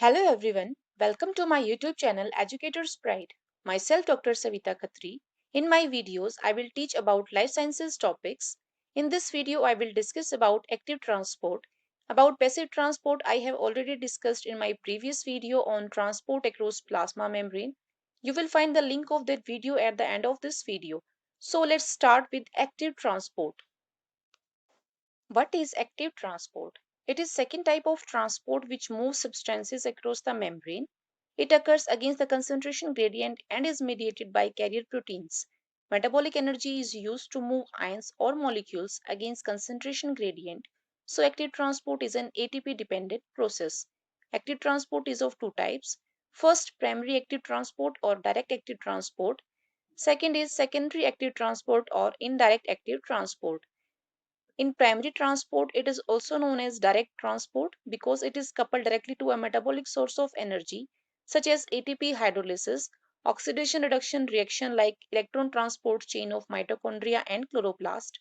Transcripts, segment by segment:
Hello everyone, welcome to my YouTube channel Educator's Pride. Myself Dr. Savita Khatri. In my videos, I will teach about life sciences topics. In this video, I will discuss about active transport. About passive transport, I have already discussed in my previous video on transport across plasma membrane. You will find the link of that video at the end of this video. So let's start with active transport. What is active transport? It is second type of transport which moves substances across the membrane. It occurs against the concentration gradient and is mediated by carrier proteins. Metabolic energy is used to move ions or molecules against concentration gradient. So active transport is an ATP dependent process. Active transport is of two types. First, primary active transport or direct active transport. Second is secondary active transport or indirect active transport. In primary transport, it is also known as direct transport because it is coupled directly to a metabolic source of energy such as ATP hydrolysis, oxidation reduction reaction like electron transport chain of mitochondria and chloroplast.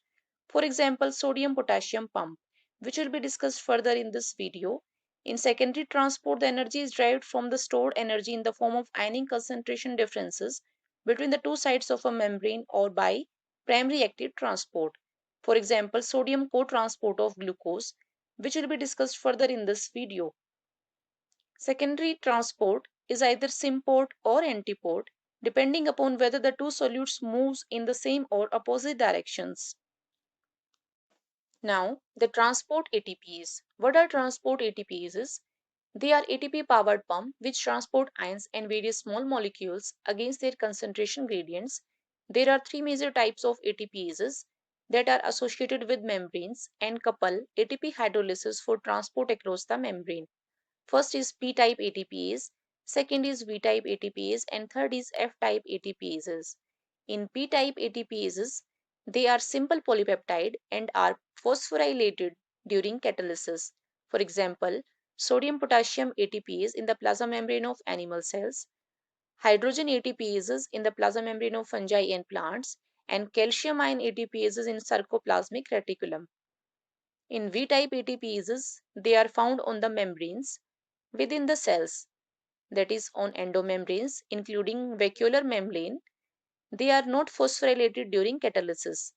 For example, sodium potassium pump, which will be discussed further in this video. In secondary transport, the energy is derived from the stored energy in the form of ionic concentration differences between the two sides of a membrane or by primary active transport. For example, sodium co-transport of glucose, which will be discussed further in this video. Secondary transport is either symport or antiport, depending upon whether the two solutes moves in the same or opposite directions. Now, the transport ATPs. What are transport ATPs? They are ATP powered pump which transport ions and various small molecules against their concentration gradients. There are three major types of ATPases that are associated with membranes and couple ATP hydrolysis for transport across the membrane. First is P-type ATPase, second is V-type ATPase, and third is F-type ATPases. In P-type ATPases, they are simple polypeptide and are phosphorylated during catalysis. For example, sodium potassium ATPase in the plasma membrane of animal cells, hydrogen ATPases in the plasma membrane of fungi and plants, and calcium ion ATPases in sarcoplasmic reticulum. In V-type ATPases, they are found on the membranes within the cells, that is on endomembranes including vacuolar membrane. They are not phosphorylated during catalysis.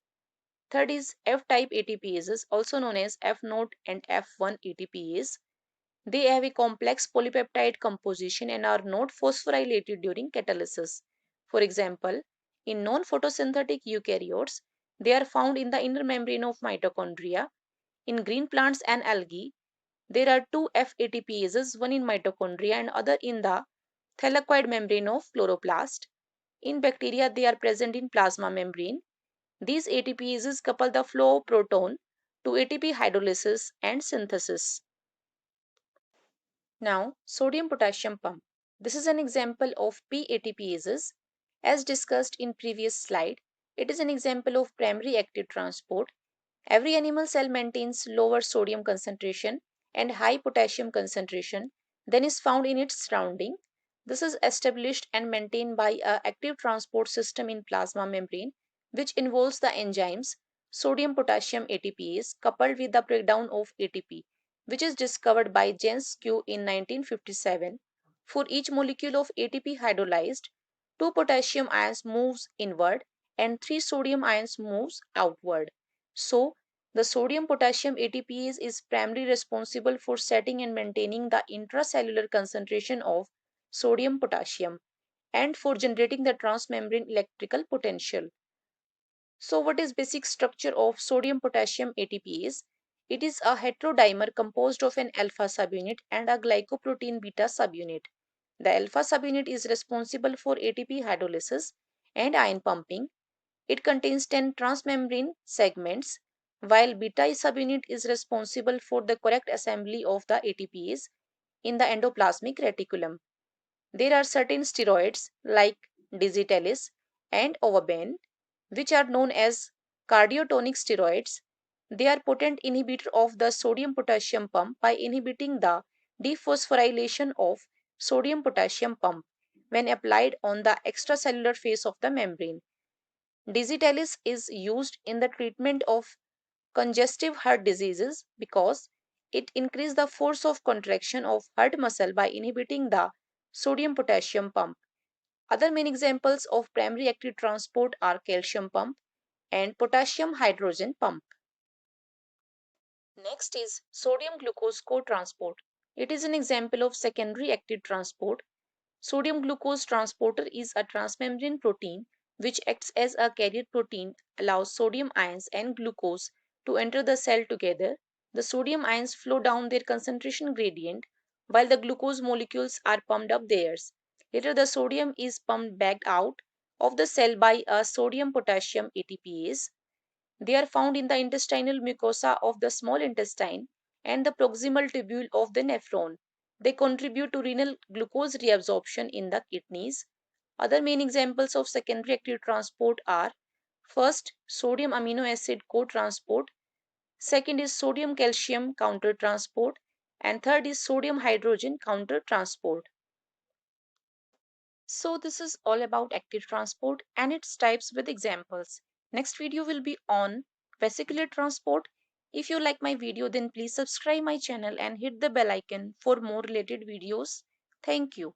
Third is F-type ATPases, also known as F0 and F1 ATPase. They have a complex polypeptide composition and are not phosphorylated during catalysis. For example, in non-photosynthetic eukaryotes, they are found in the inner membrane of mitochondria. In green plants and algae, there are two F-ATPases, one in mitochondria and other in the thylakoid membrane of chloroplast. In bacteria, they are present in plasma membrane. These ATPases couple the flow of proton to ATP hydrolysis and synthesis. Now, sodium potassium pump. This is an example of p-ATPases. As discussed in previous slide, it is an example of primary active transport. Every animal cell maintains lower sodium concentration and high potassium concentration than is found in its surrounding. This is established and maintained by an active transport system in plasma membrane, which involves the enzymes sodium potassium ATPase coupled with the breakdown of ATP, which is discovered by Jens Q in 1957. For each molecule of ATP hydrolyzed, 2 potassium ions moves inward and 3 sodium ions moves outward. So, the sodium potassium ATPase is primarily responsible for setting and maintaining the intracellular concentration of sodium potassium and for generating the transmembrane electrical potential. So what is basic structure of sodium potassium ATPase? It is a heterodimer composed of an alpha subunit and a glycoprotein beta subunit. The alpha subunit is responsible for ATP hydrolysis and ion pumping. It contains 10 transmembrane segments, while beta subunit is responsible for the correct assembly of the ATPase in the endoplasmic reticulum. There are certain steroids like digitalis and ovaban, which are known as cardiotonic steroids. They are potent inhibitor of the sodium potassium pump by inhibiting the dephosphorylation of sodium potassium pump when applied on the extracellular face of the membrane. Digitalis is used in the treatment of congestive heart diseases because It increases the force of contraction of heart muscle by inhibiting the sodium-potassium pump. Other main examples of primary active transport are calcium pump and potassium hydrogen pump. Next is sodium glucose co-transport. It is an example of secondary active transport. Sodium glucose transporter is a transmembrane protein which acts as a carrier protein, allows sodium ions and glucose to enter the cell together. The sodium ions flow down their concentration gradient while the glucose molecules are pumped up theirs. Later the sodium is pumped back out of the cell by a sodium potassium ATPase. They are found in the intestinal mucosa of the small intestine and the proximal tubule of the nephron. They contribute to renal glucose reabsorption in the kidneys. Other main examples of secondary active transport are: first, sodium amino acid co-transport; second is sodium calcium counter transport; and third is sodium hydrogen counter transport. So this is all about active transport and its types with examples. Next video will be on vesicular transport. If you like my video, then please subscribe my channel and hit the bell icon for more related videos. Thank you.